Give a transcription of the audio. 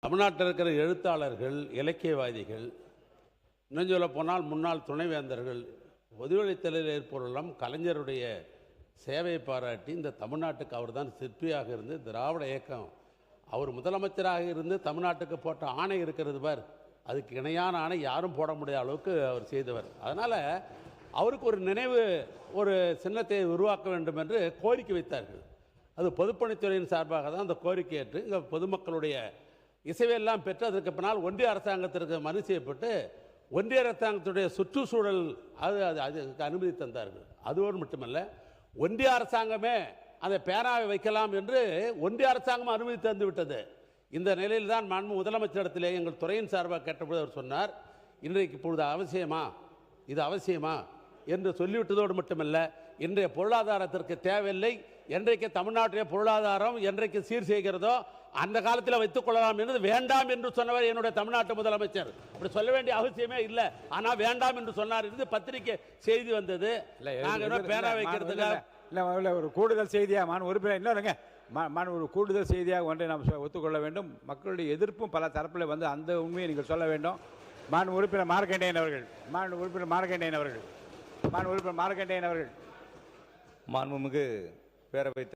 தமிழ்நாட்டில் இருக்கிற எழுத்தாளர்கள், இலக்கியவாதிகள், இன்னும் சொல்ல போனால் முன்னாள் துணைவேந்தர்கள், பொதுவழித்தலில் ஏற்பொருளும் கலைஞருடைய சேவை பாராட்டி இந்த தமிழ்நாட்டுக்கு அவர் தான் சிற்பியாக இருந்து திராவிட இயக்கம் அவர் முதலமைச்சராக இருந்து தமிழ்நாட்டுக்கு போட்ட ஆணை இருக்கிறது பார், அதுக்கு இணையான ஆணை யாரும் போட முடியாத அளவுக்கு அவர் செய்தவர். அதனால் அவருக்கு ஒரு நினைவு ஒரு சின்னத்தை உருவாக்க வேண்டும் என்று கோரிக்கை வைத்தார்கள். அது பொதுப்பணித்துறையின் சார்பாக தான் அந்த கோரிக்கை ஏற்று இங்கே பொதுமக்களுடைய இசைவையெல்லாம் பெற்று அதற்கு பின்னால் ஒன்றிய அரசாங்கத்திற்கு மனு செய்யப்பட்டு ஒன்றிய அரசாங்கத்துடைய சுற்றுச்சூழல் அதுக்கு அனுமதி தந்தார்கள். அதோடு மட்டுமல்ல, ஒன்றிய அரசாங்கமே அந்த பேனாவை வைக்கலாம் என்று ஒன்றிய அரசாங்கம் அனுமதி தந்து விட்டது. இந்த நிலையில் தான் மாண்பு முதலமைச்சரிடத்திலே எங்கள் துறையின் சார்பாக கேட்டபோது அவர் சொன்னார், இன்றைக்கு இப்பொழுது இது அவசியமா என்று சொல்லிவிட்டதோடு மட்டுமல்ல, இன்றைய பொருளாதாரத்திற்கு தேவையில்லை, என்றைக்கு தமிழ்நாட்டிலே பொருளாதாரம் என்றைக்கு சீர் செய்கிறதோ அந்த காலத்தில் வைத்துக் கொள்ளலாம் என்று வேண்டாம் என்று சொன்னவர் என்னுடைய தமிழ்நாட்டு முதலமைச்சர். அப்படி சொல்ல வேண்டிய அவசியமே இல்லை, ஆனால் வேண்டாம் என்று சொன்னார் என்று பத்திரிகை செய்தி வந்தது. பேனா வைக்கிறதுக்கு ஒரு கூடுதல் செய்தியாக ஒரு கூடுதல் செய்தியாக ஒன்றை நாம் ஒத்துக்கொள்ள வேண்டும். மக்களுடைய எதிர்ப்பும் பல தரப்பில் வந்து அந்த உண்மையை நீங்கள் சொல்ல வேண்டும். மாண்பு உறுப்பினர் மார்க்கண்டேயன் அவர்கள். மாண்புமிகு பேரவைத்